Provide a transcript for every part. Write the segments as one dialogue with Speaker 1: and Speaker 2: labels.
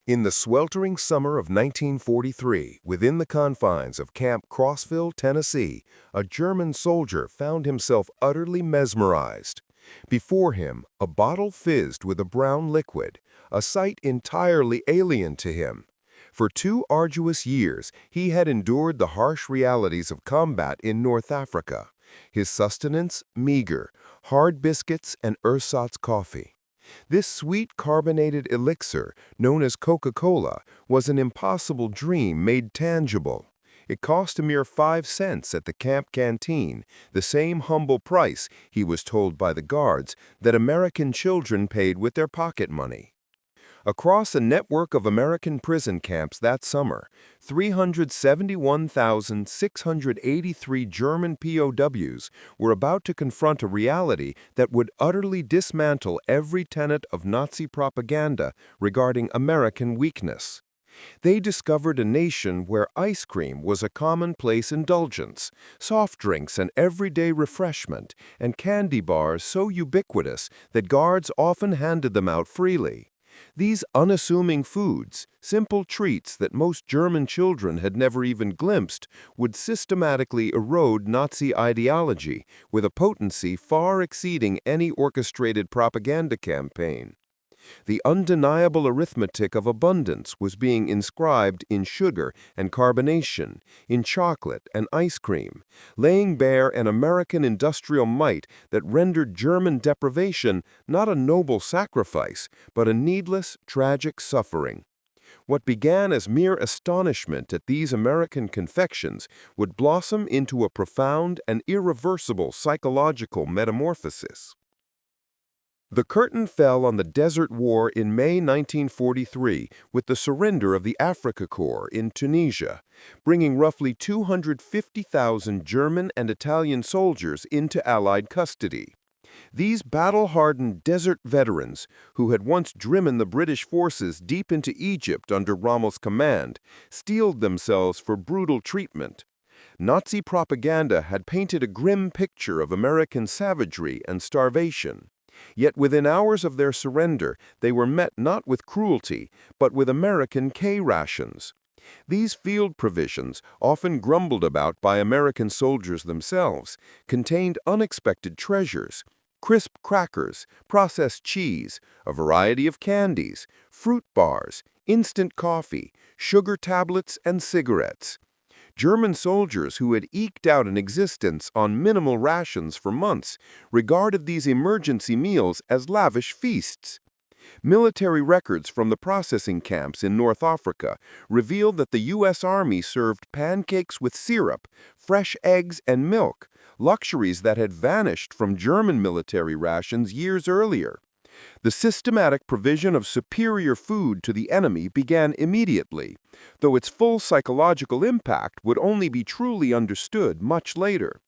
Speaker 1: In the sweltering summer of 1943, within the confines of Camp Crossville, Tennessee, a German soldier found himself utterly mesmerized. Before him, a bottle fizzed with a brown liquid, a sight entirely alien to him. For 2 arduous years, he had endured the harsh realities of combat in North Africa. His sustenance, meager, hard biscuits and ersatz coffee. This sweet carbonated elixir, known as Coca-Cola, was an impossible dream made tangible. It cost a mere 5 cents at the camp canteen, the same humble price, he was told by the guards, that American children paid with their pocket money. Across a network of American prison camps that summer, 371,683 German POWs were about to confront a reality that would utterly dismantle every tenet of Nazi propaganda regarding American weakness. They discovered a nation where ice cream was a commonplace indulgence, soft drinks an everyday refreshment, and candy bars so ubiquitous that guards often handed them out freely. These unassuming foods, simple treats that most German children had never even glimpsed, would systematically erode Nazi ideology with a potency far exceeding any orchestrated propaganda campaign. The undeniable arithmetic of abundance was being inscribed in sugar and carbonation, in chocolate and ice cream, laying bare an American industrial might that rendered German deprivation not a noble sacrifice, but a needless, tragic suffering. What began as mere astonishment at these American confections would blossom into a profound and irreversible psychological metamorphosis. The curtain fell on the Desert War in May 1943 with the surrender of the Afrika Korps in Tunisia, bringing roughly 250,000 German and Italian soldiers into Allied custody. These battle-hardened desert veterans, who had once driven the British forces deep into Egypt under Rommel's command, steeled themselves for brutal treatment. Nazi propaganda had painted a grim picture of American savagery and starvation. Yet within hours of their surrender, they were met not with cruelty, but with American K-rations. These field provisions, often grumbled about by American soldiers themselves, contained unexpected treasures: crisp crackers, processed cheese, a variety of candies, fruit bars, instant coffee, sugar tablets, and cigarettes. German soldiers who had eked out an existence on minimal rations for months regarded these emergency meals as lavish feasts. Military records from the processing camps in North Africa revealed that the U.S. Army served pancakes with syrup, fresh eggs, and milk, luxuries that had vanished from German military rations years earlier. The systematic provision of superior food to the enemy began immediately, though its full psychological impact would only be truly understood much later.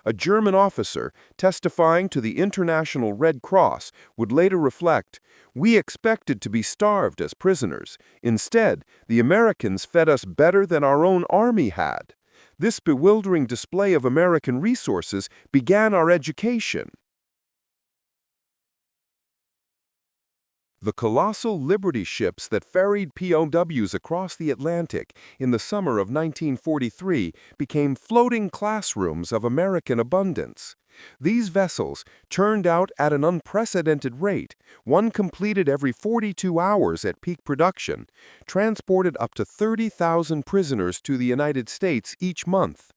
Speaker 1: A German officer, testifying to the International Red Cross, would later reflect, "We expected to be starved as prisoners. Instead, the Americans fed us better than our own army had. This bewildering display of American resources began our education." The colossal Liberty ships that ferried POWs across the Atlantic in the summer of 1943 became floating classrooms of American abundance. These vessels, churned out at an unprecedented rate, one completed every 42 hours at peak production, transported up to 30,000 prisoners to the United States each month.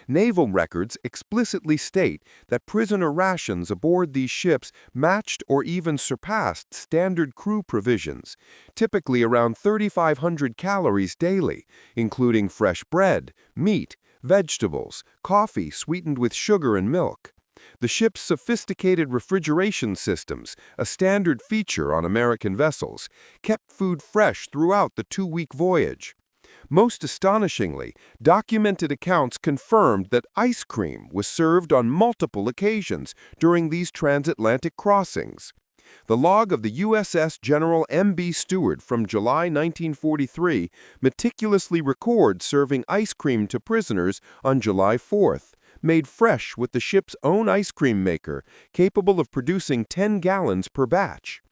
Speaker 1: Naval records explicitly state that prisoner rations aboard these ships matched or even surpassed standard crew provisions, typically around 3,500 calories daily, including fresh bread, meat, vegetables, coffee sweetened with sugar and milk. The ship's sophisticated refrigeration systems, a standard feature on American vessels, kept food fresh throughout the 2-week voyage. Most astonishingly, documented accounts confirmed that ice cream was served on multiple occasions during these transatlantic crossings. The log of the USS General M.B. Stewart from July 1943 meticulously records serving ice cream to prisoners on July 4th, made fresh with the ship's own ice cream maker, capable of producing 10 gallons per batch.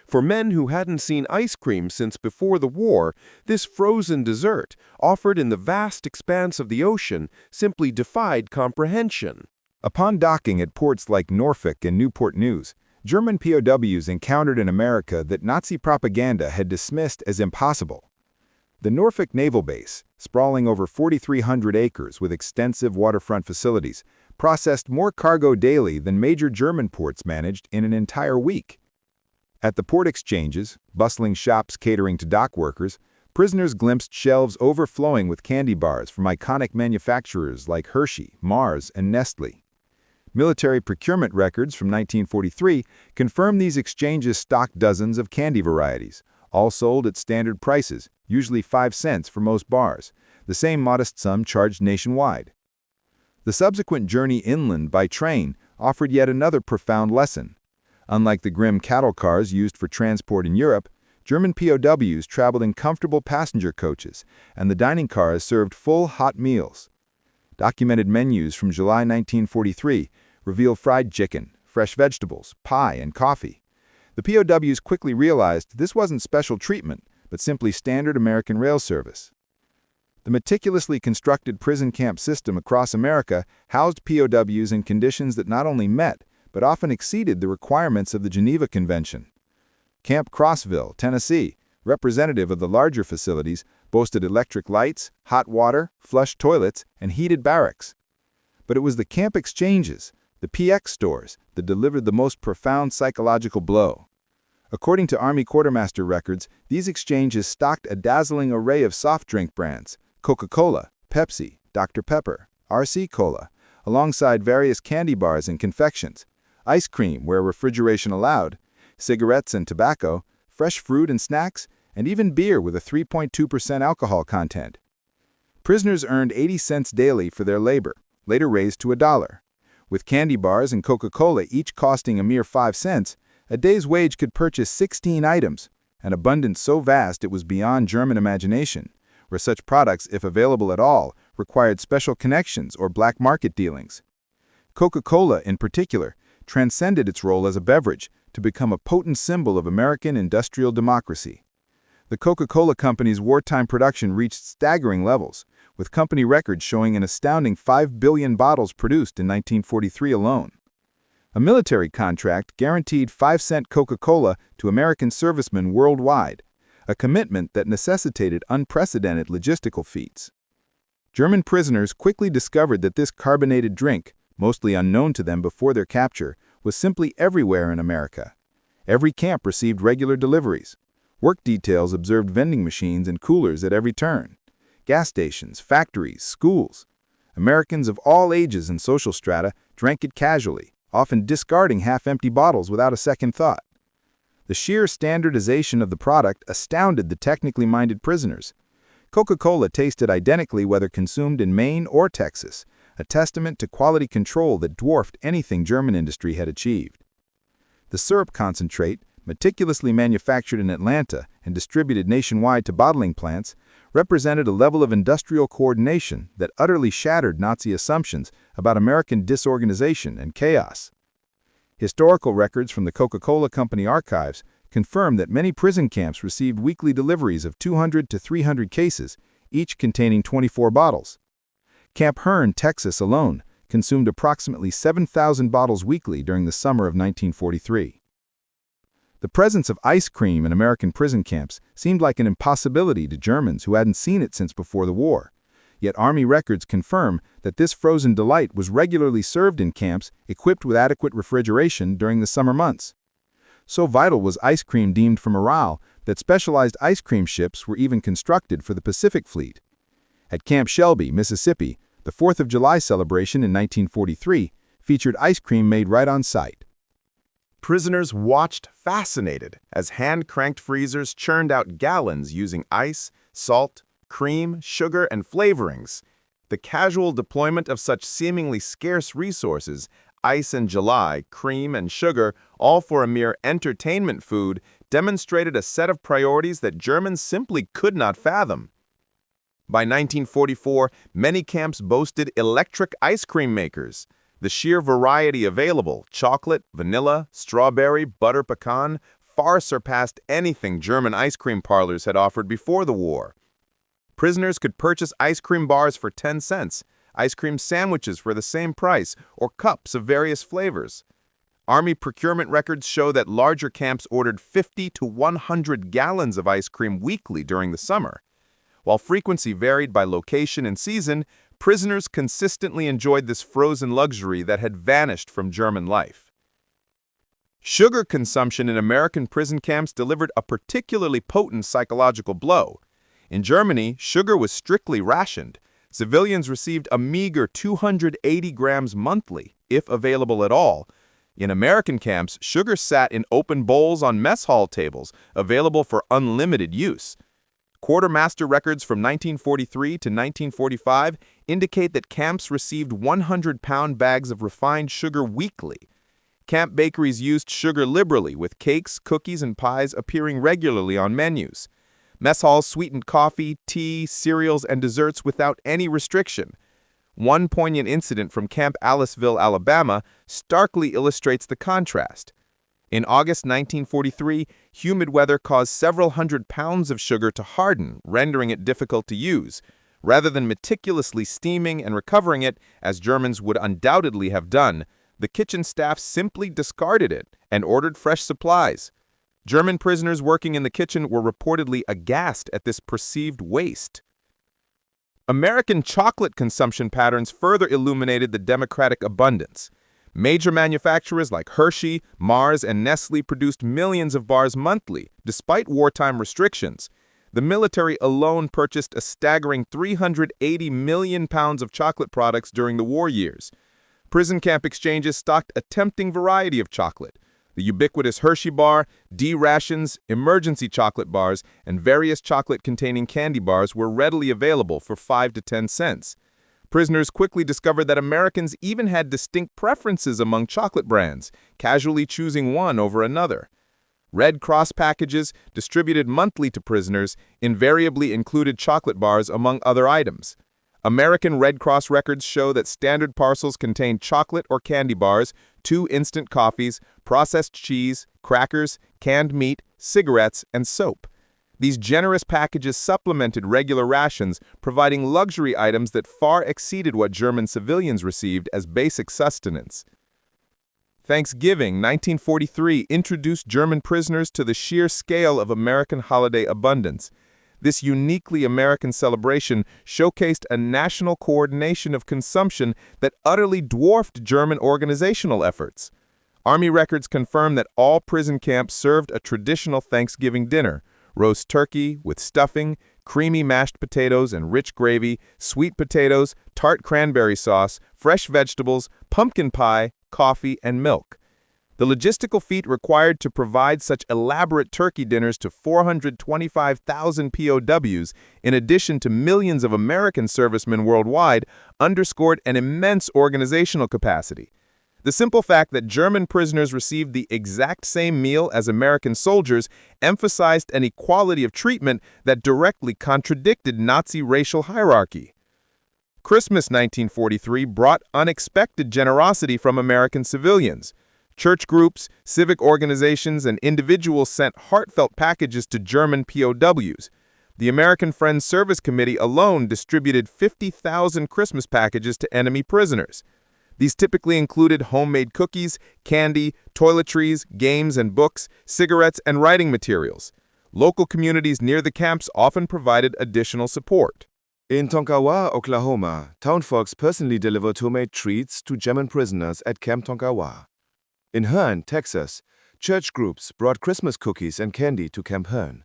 Speaker 1: For men who hadn't seen ice cream since before the war, this frozen dessert, offered in the vast expanse of the ocean, simply defied comprehension.
Speaker 2: Upon docking at ports like Norfolk and Newport News, German POWs encountered in America that Nazi propaganda had dismissed as impossible. The Norfolk Naval Base, sprawling over 4,300 acres with extensive waterfront facilities, processed more cargo daily than major German ports managed in an entire week. At the port exchanges, bustling shops catering to dock workers, prisoners glimpsed shelves overflowing with candy bars from iconic manufacturers like Hershey, Mars, and Nestle. Military procurement records from 1943 confirm these exchanges stocked dozens of candy varieties, all sold at standard prices, usually 5 cents for most bars, the same modest sum charged nationwide. The subsequent journey inland by train offered yet another profound lesson. Unlike the grim cattle cars used for transport in Europe, German POWs traveled in comfortable passenger coaches, and the dining cars served full hot meals. Documented menus from July 1943 reveal fried chicken, fresh vegetables, pie, and coffee. The POWs quickly realized this wasn't special treatment, but simply standard American rail service. The meticulously constructed prison camp system across America housed POWs in conditions that not only met, but often exceeded the requirements of the Geneva Convention. Camp Crossville, Tennessee, representative of the larger facilities, boasted electric lights, hot water, flush toilets, and heated barracks. But it was the camp exchanges, the PX stores, that delivered the most profound psychological blow. According to Army Quartermaster records, these exchanges stocked a dazzling array of soft drink brands, Coca-Cola, Pepsi, Dr. Pepper, RC Cola, alongside various candy bars and confections, ice cream where refrigeration allowed, cigarettes and tobacco, fresh fruit and snacks, and even beer with a 3.2% alcohol content. Prisoners earned 80 cents daily for their labor, later raised to $1. With candy bars and Coca-Cola each costing a mere 5 cents, a day's wage could purchase 16 items, an abundance so vast it was beyond German imagination, where such products, if available at all, required special connections or black market dealings. Coca-Cola, in particular, transcended its role as a beverage to become a potent symbol of American industrial democracy. The Coca-Cola Company's wartime production reached staggering levels, with company records showing an astounding 5 billion bottles produced in 1943 alone. A military contract guaranteed 5-cent Coca-Cola to American servicemen worldwide, a commitment that necessitated unprecedented logistical feats. German prisoners quickly discovered that this carbonated drink, mostly unknown to them before their capture, was simply everywhere in America. Every camp received regular deliveries. Work details observed vending machines and coolers at every turn. Gas stations, factories, schools. Americans of all ages and social strata drank it casually, often discarding half-empty bottles without a second thought. The sheer standardization of the product astounded the technically minded prisoners. Coca-Cola tasted identically whether consumed in Maine or Texas, a testament to quality control that dwarfed anything German industry had achieved. The syrup concentrate, meticulously manufactured in Atlanta and distributed nationwide to bottling plants, represented a level of industrial coordination that utterly shattered Nazi assumptions about American disorganization and chaos. Historical records from the Coca-Cola Company archives confirm that many prison camps received weekly deliveries of 200 to 300 cases, each containing 24 bottles. Camp Hearn, Texas alone, consumed approximately 7,000 bottles weekly during the summer of 1943. The presence of ice cream in American prison camps seemed like an impossibility to Germans who hadn't seen it since before the war. Yet Army records confirm that this frozen delight was regularly served in camps equipped with adequate refrigeration during the summer months. So vital was ice cream deemed for morale that specialized ice cream ships were even constructed for the Pacific Fleet. At Camp Shelby, Mississippi, the 4th of July celebration in 1943 featured ice cream made right on site.
Speaker 1: Prisoners watched fascinated as hand-cranked freezers churned out gallons using ice, salt, cream, sugar, and flavorings. The casual deployment of such seemingly scarce resources, ice and July, cream and sugar, all for a mere entertainment food, demonstrated a set of priorities that Germans simply could not fathom. By 1944, many camps boasted electric ice cream makers. The sheer variety available, chocolate, vanilla, strawberry, butter pecan, far surpassed anything German ice cream parlors had offered before the war. Prisoners could purchase ice cream bars for 10 cents, ice cream sandwiches for the same price, or cups of various flavors. Army procurement records show that larger camps ordered 50 to 100 gallons of ice cream weekly during the summer. While frequency varied by location and season, prisoners consistently enjoyed this frozen luxury that had vanished from German life. Sugar consumption in American prison camps delivered a particularly potent psychological blow. In Germany, sugar was strictly rationed. Civilians received a meager 280 grams monthly, if available at all. In American camps, sugar sat in open bowls on mess hall tables, available for unlimited use. Quartermaster records from 1943 to 1945 indicate that camps received 100-pound bags of refined sugar weekly. Camp bakeries used sugar liberally, with cakes, cookies, and pies appearing regularly on menus. Mess halls sweetened coffee, tea, cereals, and desserts without any restriction. One poignant incident from Camp Aliceville, Alabama, starkly illustrates the contrast. In August 1943, humid weather caused several hundred pounds of sugar to harden, rendering it difficult to use. Rather than meticulously steaming and recovering it, as Germans would undoubtedly have done, the kitchen staff simply discarded it and ordered fresh supplies. German prisoners working in the kitchen were reportedly aghast at this perceived waste. American chocolate consumption patterns further illuminated the democratic abundance. Major manufacturers like Hershey, Mars, and Nestle produced millions of bars monthly, despite wartime restrictions. The military alone purchased a staggering 380 million pounds of chocolate products during the war years. Prison camp exchanges stocked a tempting variety of chocolate. The ubiquitous Hershey bar, D-rations, emergency chocolate bars, and various chocolate-containing candy bars were readily available for 5 to 10 cents. Prisoners quickly discovered that Americans even had distinct preferences among chocolate brands, casually choosing one over another. Red Cross packages, distributed monthly to prisoners, invariably included chocolate bars among other items. American Red Cross records show that standard parcels contained chocolate or candy bars, 2 instant coffees, processed cheese, crackers, canned meat, cigarettes, and soap. These generous packages supplemented regular rations, providing luxury items that far exceeded what German civilians received as basic sustenance. Thanksgiving, 1943, introduced German prisoners to the sheer scale of American holiday abundance. This uniquely American celebration showcased a national coordination of consumption that utterly dwarfed German organizational efforts. Army records confirm that all prison camps served a traditional Thanksgiving dinner: roast turkey with stuffing, creamy mashed potatoes and rich gravy, sweet potatoes, tart cranberry sauce, fresh vegetables, pumpkin pie, coffee, and milk. The logistical feat required to provide such elaborate turkey dinners to 425,000 POWs, in addition to millions of American servicemen worldwide, underscored an immense organizational capacity. The simple fact that German prisoners received the exact same meal as American soldiers emphasized an equality of treatment that directly contradicted Nazi racial hierarchy. Christmas 1943 brought unexpected generosity from American civilians. Church groups, civic organizations, and individuals sent heartfelt packages to German POWs. The American Friends Service Committee alone distributed 50,000 Christmas packages to enemy prisoners. These typically included homemade cookies, candy, toiletries, games and books, cigarettes, and writing materials. Local communities near the camps often provided additional support.
Speaker 3: In Tonkawa, Oklahoma, townfolks personally delivered homemade treats to German prisoners at Camp Tonkawa. In Hearne, Texas, church groups brought Christmas cookies and candy to Camp Hearne.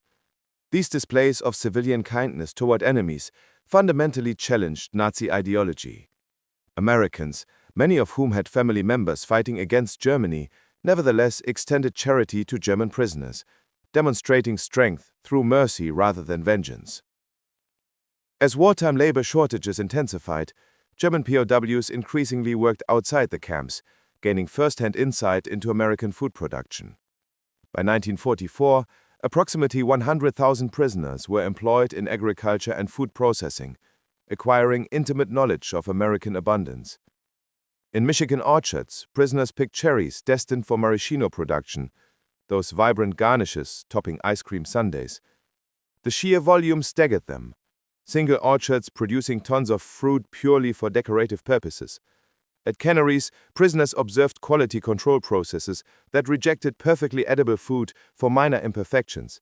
Speaker 3: These displays of civilian kindness toward enemies fundamentally challenged Nazi ideology. Americans, many of whom had family members fighting against Germany, nevertheless extended charity to German prisoners, demonstrating strength through mercy rather than vengeance. As wartime labor shortages intensified, German POWs increasingly worked outside the camps, gaining first-hand insight into American food production. By 1944, approximately 100,000 prisoners were employed in agriculture and food processing, acquiring intimate knowledge of American abundance. In Michigan orchards, prisoners picked cherries destined for maraschino production, those vibrant garnishes topping ice cream sundaes. The sheer volume staggered them. Single orchards producing tons of fruit purely for decorative purposes. At canneries, prisoners observed quality control processes that rejected perfectly edible food for minor imperfections.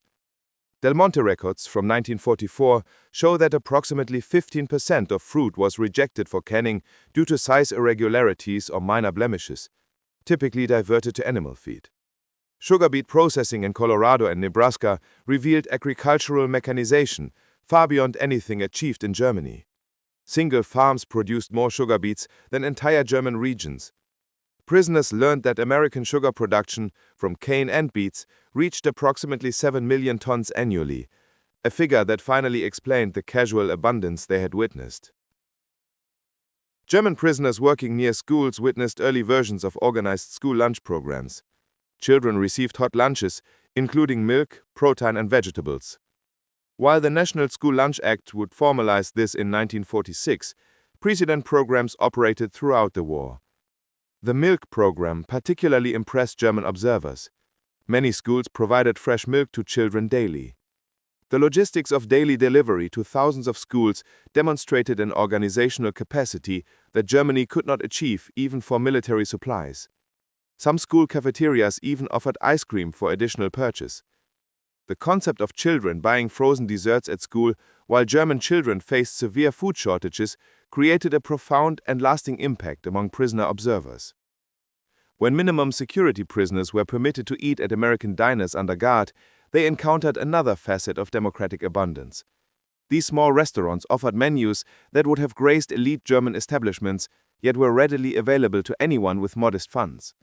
Speaker 3: Del Monte records from 1944 show that approximately 15% of fruit was rejected for canning due to size irregularities or minor blemishes, typically diverted to animal feed. Sugar beet processing in Colorado and Nebraska revealed agricultural mechanization far beyond anything achieved in Germany. Single farms produced more sugar beets than entire German regions. Prisoners learned that American sugar production from cane and beets reached approximately 7 million tons annually, a figure that finally explained the casual abundance they had witnessed. German prisoners working near schools witnessed early versions of organized school lunch programs. Children received hot lunches, including milk, protein, and vegetables. While the National School Lunch Act would formalize this in 1946, precedent programs operated throughout the war. The milk program particularly impressed German observers. Many schools provided fresh milk to children daily. The logistics of daily delivery to thousands of schools demonstrated an organizational capacity that Germany could not achieve even for military supplies. Some school cafeterias even offered ice cream for additional purchase. The concept of children buying frozen desserts at school while German children faced severe food shortages created a profound and lasting impact among prisoner observers. When minimum security prisoners were permitted to eat at American diners under guard, they encountered another facet of democratic abundance. These small restaurants offered menus that would have graced elite German establishments, yet were readily available to anyone with modest funds.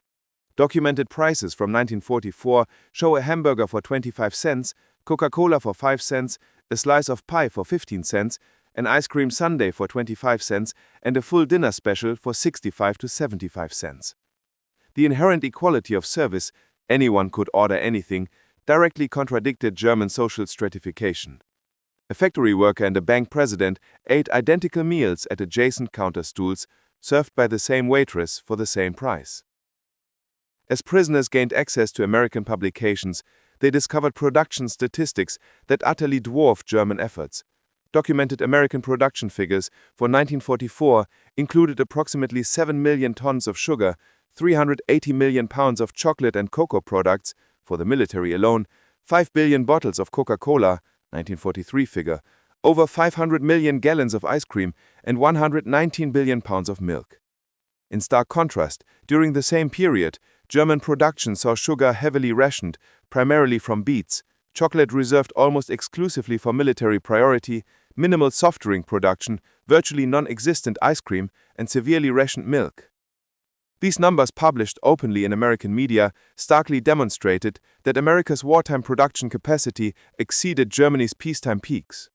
Speaker 3: Documented prices from 1944 show a hamburger for 25 cents, Coca-Cola for 5 cents, a slice of pie for 15 cents, an ice cream sundae for 25 cents, and a full dinner special for 65 to 75 cents. The inherent equality of service, anyone could order anything, directly contradicted German social stratification. A factory worker and a bank president ate identical meals at adjacent counter stools, served by the same waitress for the same price. As prisoners gained access to American publications, they discovered production statistics that utterly dwarfed German efforts. Documented American production figures for 1944 included approximately 7 million tons of sugar, 380 million pounds of chocolate and cocoa products, for the military alone, 5 billion bottles of Coca-Cola, 1943 figure, over 500 million gallons of ice cream, and 119 billion pounds of milk. In stark contrast, during the same period, German production saw sugar heavily rationed, primarily from beets, chocolate reserved almost exclusively for military priority, minimal soft drink production, virtually non-existent ice cream, and severely rationed milk. These numbers, published openly in American media, starkly demonstrated that America's wartime production capacity exceeded Germany's peacetime peaks.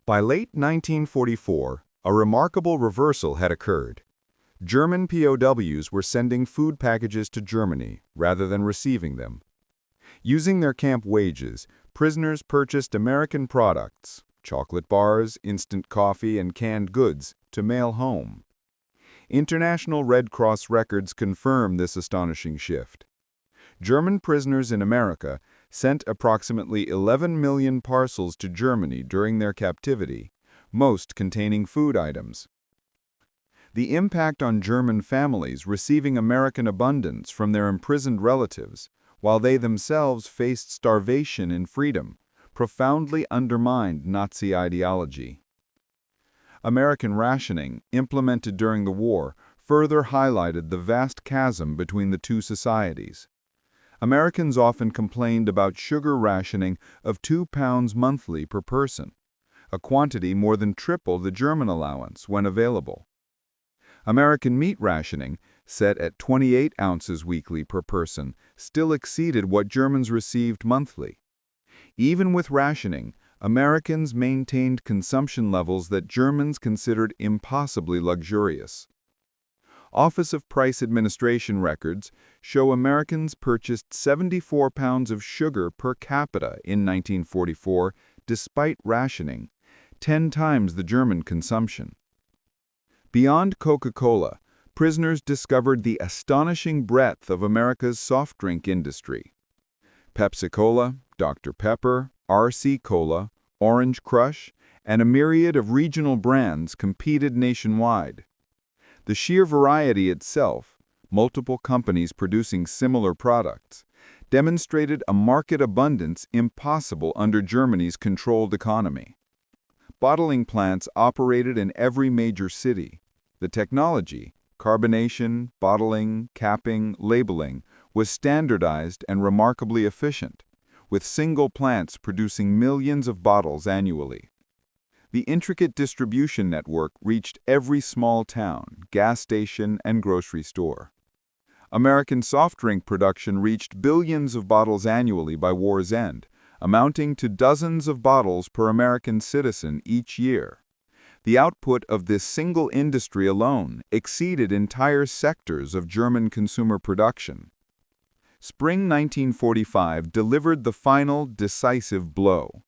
Speaker 2: By late 1944, a remarkable reversal had occurred. German POWs were sending food packages to Germany rather than receiving them. Using their camp wages, prisoners purchased American products, chocolate bars, instant coffee, and canned goods, to mail home. International Red Cross records confirm this astonishing shift. German prisoners in America sent approximately 11 million parcels to Germany during their captivity, most containing food items. The impact on German families receiving American abundance from their imprisoned relatives, while they themselves faced starvation in freedom, profoundly undermined Nazi ideology. American rationing, implemented during the war, further highlighted the vast chasm between the two societies. Americans often complained about sugar rationing of 2 pounds monthly per person, a quantity more than triple the German allowance when available. American meat rationing, set at 28 ounces weekly per person, still exceeded what Germans received monthly. Even with rationing, Americans maintained consumption levels that Germans considered impossibly luxurious. Office of Price Administration records show Americans purchased 74 pounds of sugar per capita in 1944 despite rationing, 10 times the German consumption. Beyond Coca-Cola, prisoners discovered the astonishing breadth of America's soft drink industry. Pepsi-Cola, Dr. Pepper, RC Cola, Orange Crush, and a myriad of regional brands competed nationwide. The sheer variety itself, multiple companies producing similar products, demonstrated a market abundance impossible under Germany's controlled economy. Bottling plants operated in every major city. The technology, carbonation, bottling, capping, labeling, was standardized and remarkably efficient, with single plants producing millions of bottles annually. The intricate distribution network reached every small town, gas station, and grocery store. American soft drink production reached billions of bottles annually by war's end, amounting to dozens of bottles per American citizen each year. The output of this single industry alone exceeded entire sectors of German consumer production. Spring 1945 delivered the final, decisive blow.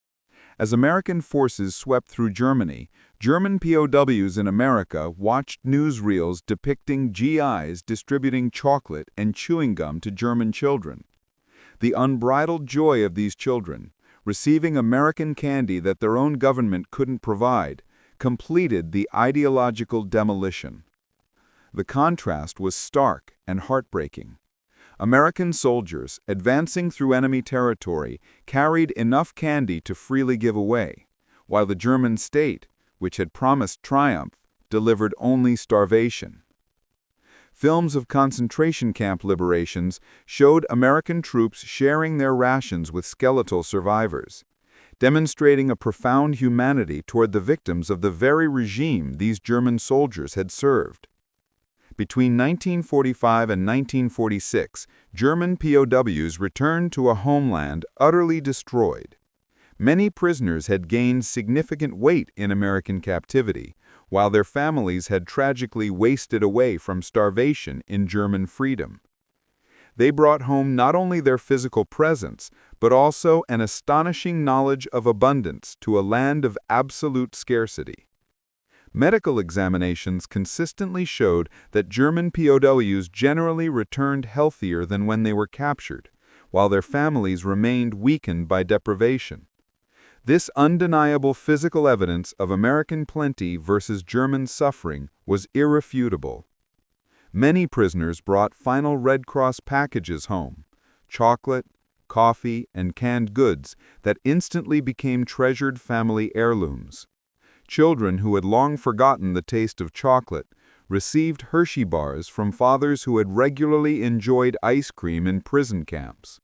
Speaker 2: As American forces swept through Germany, German POWs in America watched newsreels depicting GIs distributing chocolate and chewing gum to German children. The unbridled joy of these children, receiving American candy that their own government couldn't provide, completed the ideological demolition. The contrast was stark and heartbreaking. American soldiers, advancing through enemy territory, carried enough candy to freely give away, while the German state, which had promised triumph, delivered only starvation. Films of concentration camp liberations showed American troops sharing their rations with skeletal survivors, demonstrating a profound humanity toward the victims of the very regime these German soldiers had served. Between 1945 and 1946, German POWs returned to a homeland utterly destroyed. Many prisoners had gained significant weight in American captivity, while their families had tragically wasted away from starvation in German freedom. They brought home not only their physical presence, but also an astonishing knowledge of abundance to a land of absolute scarcity. Medical examinations consistently showed that German POWs generally returned healthier than when they were captured, while their families remained weakened by deprivation. This undeniable physical evidence of American plenty versus German suffering was irrefutable. Many prisoners brought final Red Cross packages home, chocolate, coffee, and canned goods that instantly became treasured family heirlooms. Children who had long forgotten the taste of chocolate received Hershey bars from fathers who had regularly enjoyed ice cream in prison camps.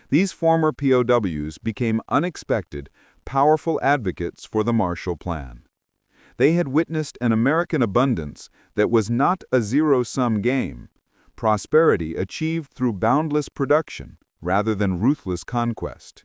Speaker 2: These former POWs became unexpected, powerful advocates for the Marshall Plan. They had witnessed an American abundance that was not a zero-sum game, prosperity achieved through boundless production rather than ruthless conquest.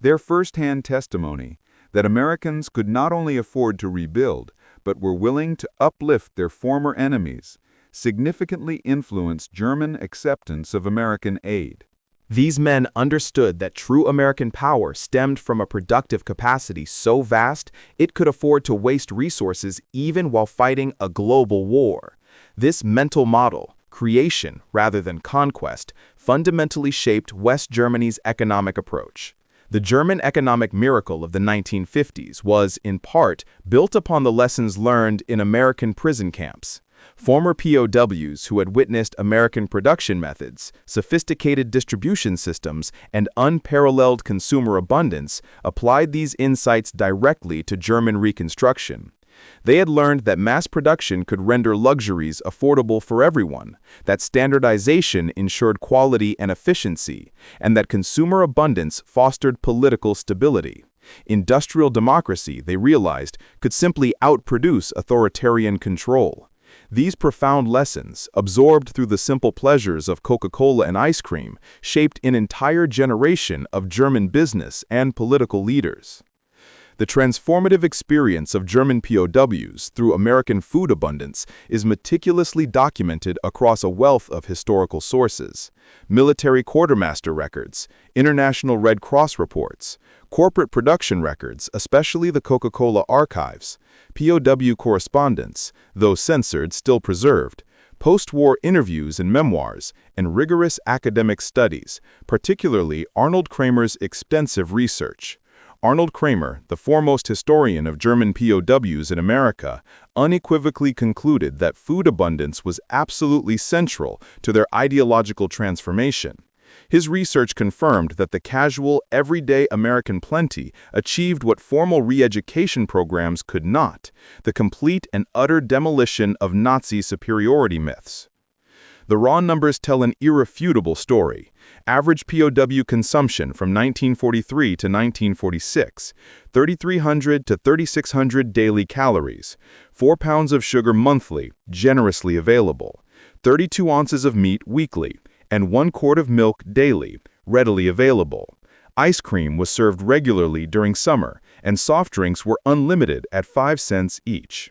Speaker 2: Their first-hand testimony that Americans could not only afford to rebuild, but were willing to uplift their former enemies, significantly influenced German acceptance of American aid.
Speaker 4: These men understood that true American power stemmed from a productive capacity so vast it could afford to waste resources even while fighting a global war. This mental model, creation rather than conquest, fundamentally shaped West Germany's economic approach. The German economic miracle of the 1950s was, in part, built upon the lessons learned in American prison camps. Former POWs who had witnessed American production methods, sophisticated distribution systems, and unparalleled consumer abundance applied these insights directly to German reconstruction. They had learned that mass production could render luxuries affordable for everyone, that standardization ensured quality and efficiency, and that consumer abundance fostered political stability. Industrial democracy, they realized, could simply outproduce authoritarian control. These profound lessons, absorbed through the simple pleasures of Coca-Cola and ice cream, shaped an entire generation of German business and political leaders. The transformative experience of German POWs through American food abundance is meticulously documented across a wealth of historical sources: military quartermaster records, International Red Cross reports, corporate production records, especially the Coca-Cola archives, POW correspondence, though censored, still preserved, post-war interviews and memoirs, and rigorous academic studies, particularly Arnold Krammer's extensive research. Arnold Krammer, the foremost historian of German POWs in America, unequivocally concluded that food abundance was absolutely central to their ideological transformation. His research confirmed that the casual, everyday American plenty achieved what formal re-education programs could not: the complete and utter demolition of Nazi superiority myths. The raw numbers tell an irrefutable story. Average POW consumption from 1943 to 1946, 3,300 to 3,600 daily calories, 4 pounds of sugar monthly, generously available, 32 ounces of meat weekly, and 1 quart of milk daily, readily available. Ice cream was served regularly during summer, and soft drinks were unlimited at 5 cents each.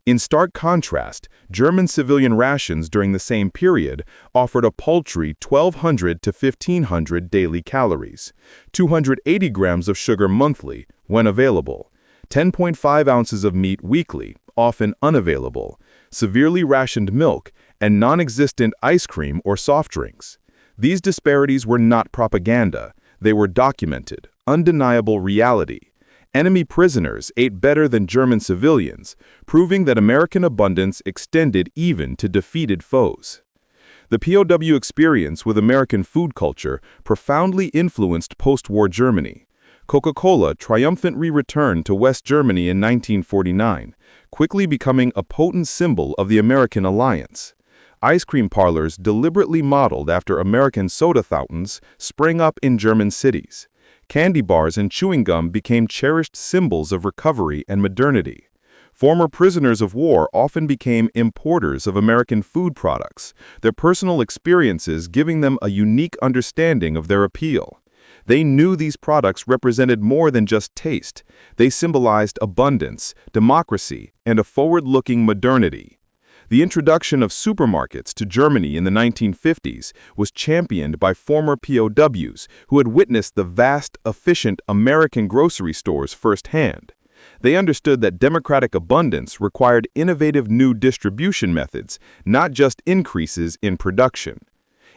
Speaker 4: In stark contrast, German civilian rations during the same period offered a paltry 1,200 to 1,500 daily calories, 280 grams of sugar monthly, when available, 10.5 ounces of meat weekly, often unavailable, severely rationed milk, and non-existent ice cream or soft drinks. These disparities were not propaganda. They were documented, undeniable reality. Enemy prisoners ate better than German civilians, proving that American abundance extended even to defeated foes. The POW experience with American food culture profoundly influenced post-war Germany. Coca-Cola triumphantly returned to West Germany in 1949, quickly becoming a potent symbol of the American alliance. Ice cream parlors deliberately modeled after American soda fountains sprang up in German cities. Candy bars and chewing gum became cherished symbols of recovery and modernity. Former prisoners of war often became importers of American food products, their personal experiences giving them a unique understanding of their appeal. They knew these products represented more than just taste. They symbolized abundance, democracy, and a forward-looking modernity. The introduction of supermarkets to Germany in the 1950s was championed by former POWs who had witnessed the vast, efficient American grocery stores firsthand. They understood that democratic abundance required innovative new distribution methods, not just increases in production.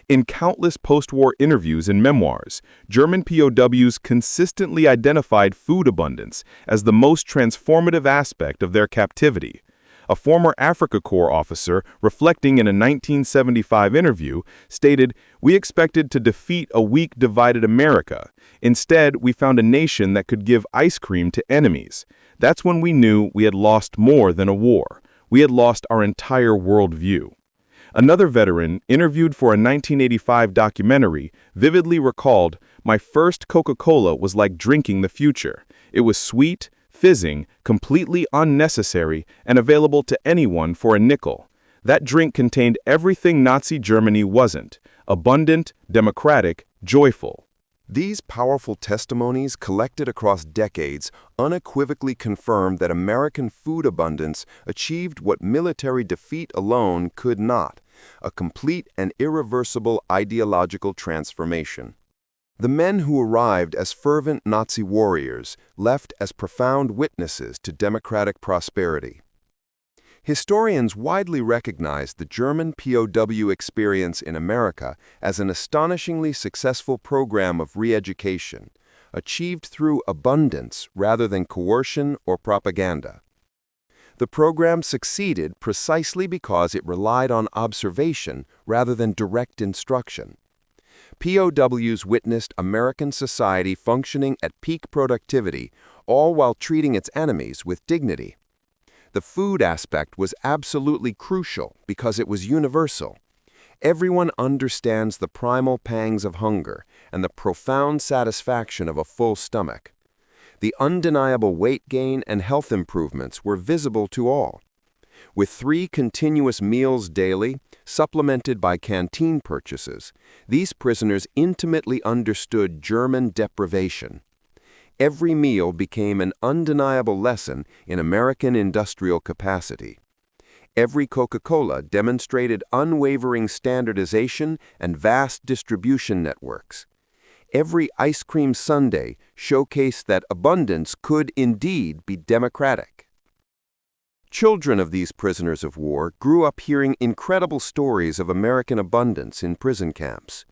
Speaker 4: In countless post-war interviews and memoirs, German POWs consistently identified food abundance as the most transformative aspect of their captivity. A former Afrika Korps officer, reflecting in a 1975 interview, stated, "We expected to defeat a weak, divided America. Instead, we found a nation that could give ice cream to enemies. That's when we knew we had lost more than a war. We had lost our entire worldview." Another veteran, interviewed for a 1985 documentary, vividly recalled, "My first Coca-Cola was like drinking the future. It was sweet, fizzing, completely unnecessary, and available to anyone for a nickel. That drink contained everything Nazi Germany wasn't: abundant, democratic, joyful."
Speaker 1: These powerful testimonies, collected across decades, unequivocally confirmed that American food abundance achieved what military defeat alone could not: a complete and irreversible ideological transformation. The men who arrived as fervent Nazi warriors left as profound witnesses to democratic prosperity. Historians widely recognize the German POW experience in America as an astonishingly successful program of re-education, achieved through abundance rather than coercion or propaganda. The program succeeded precisely because it relied on observation rather than direct instruction. POWs witnessed American society functioning at peak productivity, all while treating its enemies with dignity. The food aspect was absolutely crucial because it was universal. Everyone understands the primal pangs of hunger and the profound satisfaction of a full stomach. The undeniable weight gain and health improvements were visible to all. With 3 continuous meals daily, supplemented by canteen purchases, these prisoners intimately understood German deprivation. Every meal became an undeniable lesson in American industrial capacity. Every Coca-Cola demonstrated unwavering standardization and vast distribution networks. Every ice cream sundae showcased that abundance could indeed be democratic. Children of these prisoners of war grew up hearing incredible stories of American abundance in prison camps.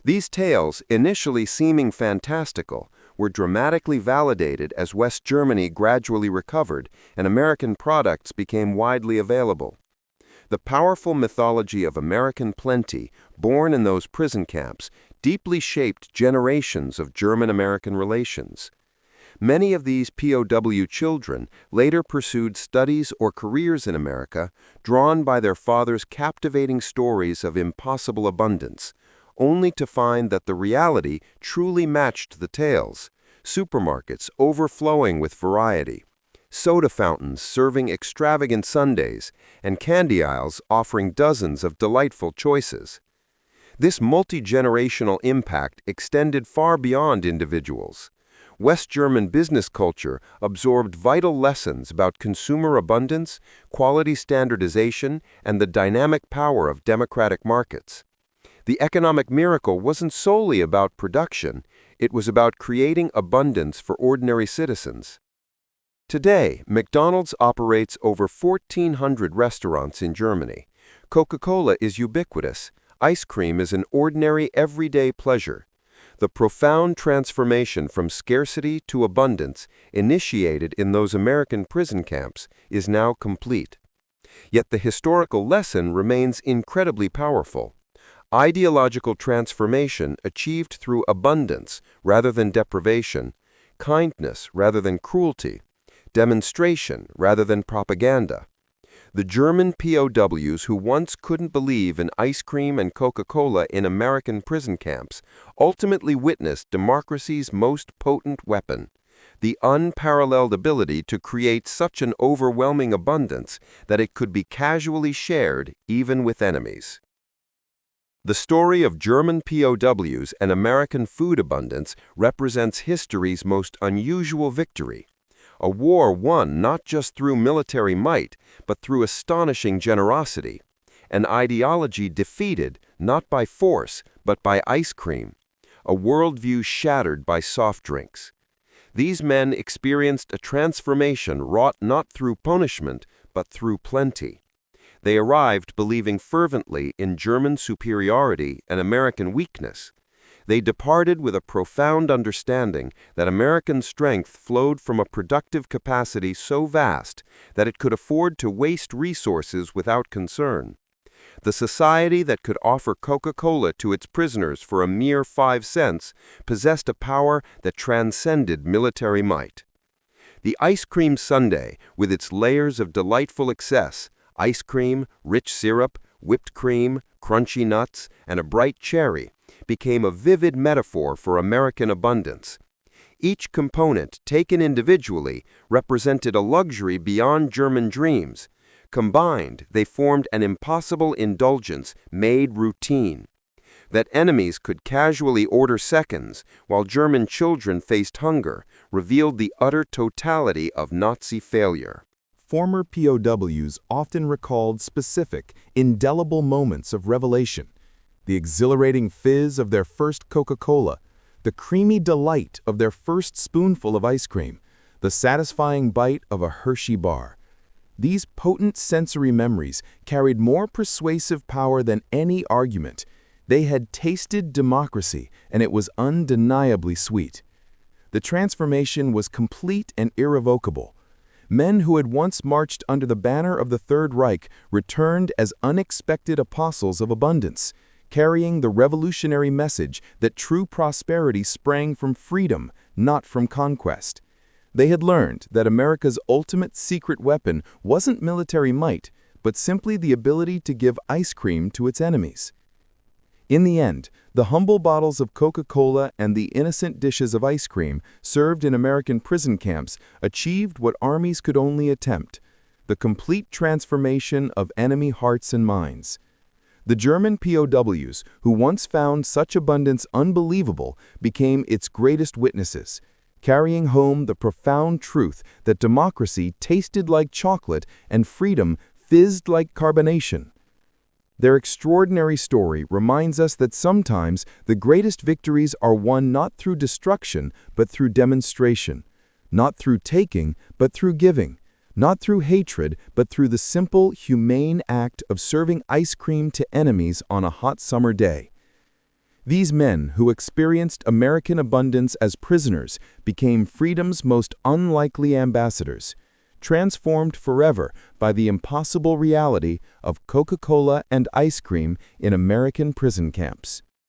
Speaker 1: These tales, initially seeming fantastical, were dramatically validated as West Germany gradually recovered and American products became widely available. The powerful mythology of American plenty, born in those prison camps, deeply shaped generations of German-American relations. Many of these POW children later pursued studies or careers in America, drawn by their fathers' captivating stories of impossible abundance, only to find that the reality truly matched the tales: supermarkets overflowing with variety, soda fountains serving extravagant sundaes, and candy aisles offering dozens of delightful choices. This multi-generational impact extended far beyond individuals. West German business culture absorbed vital lessons about consumer abundance, quality standardization, and the dynamic power of democratic markets. The economic miracle wasn't solely about production, it was about creating abundance for ordinary citizens. Today, McDonald's operates over 1,400 restaurants in Germany. Coca-Cola is ubiquitous. Ice cream is an ordinary, everyday pleasure. The profound transformation from scarcity to abundance initiated in those American prison camps is now complete. Yet the historical lesson remains incredibly powerful. Ideological transformation achieved through abundance rather than deprivation, kindness rather than cruelty, demonstration rather than propaganda. The German POWs who once couldn't believe in ice cream and Coca-Cola in American prison camps ultimately witnessed democracy's most potent weapon: the unparalleled ability to create such an overwhelming abundance that it could be casually shared even with enemies. The story of German POWs and American food abundance represents history's most unusual victory. A war won not just through military might, but through astonishing generosity. An ideology defeated not by force, but by ice cream. A worldview shattered by soft drinks. These men experienced a transformation wrought not through punishment, but through plenty. They arrived believing fervently in German superiority and American weakness. They departed with a profound understanding that American strength flowed from a productive capacity so vast that it could afford to waste resources without concern. The society that could offer Coca-Cola to its prisoners for a mere 5 cents possessed a power that transcended military might. The ice cream sundae, with its layers of delightful excess, ice cream, rich syrup, whipped cream, crunchy nuts, and a bright cherry, became a vivid metaphor for American abundance. Each component, taken individually, represented a luxury beyond German dreams. Combined, they formed an impossible indulgence made routine. That enemies could casually order seconds while German children faced hunger revealed the utter totality of Nazi failure.
Speaker 4: Former POWs often recalled specific, indelible moments of revelation: the exhilarating fizz of their first Coca-Cola, the creamy delight of their first spoonful of ice cream, the satisfying bite of a Hershey bar. These potent sensory memories carried more persuasive power than any argument. They had tasted democracy, and it was undeniably sweet. The transformation was complete and irrevocable. Men who had once marched under the banner of the Third Reich returned as unexpected apostles of abundance, carrying the revolutionary message that true prosperity sprang from freedom, not from conquest. They had learned that America's ultimate secret weapon wasn't military might, but simply the ability to give ice cream to its enemies. In the end, the humble bottles of Coca-Cola and the innocent dishes of ice cream served in American prison camps achieved what armies could only attempt: the complete transformation of enemy hearts and minds. The German POWs, who once found such abundance unbelievable, became its greatest witnesses, carrying home the profound truth that democracy tasted like chocolate and freedom fizzed like carbonation. Their extraordinary story reminds us that sometimes the greatest victories are won not through destruction, but through demonstration, not through taking, but through giving,
Speaker 2: not through hatred, but through the simple, humane act of serving ice cream to enemies on a hot summer day. These men, who experienced American abundance as prisoners, became freedom's most unlikely ambassadors, transformed forever by the impossible reality of Coca-Cola and ice cream in American prison camps.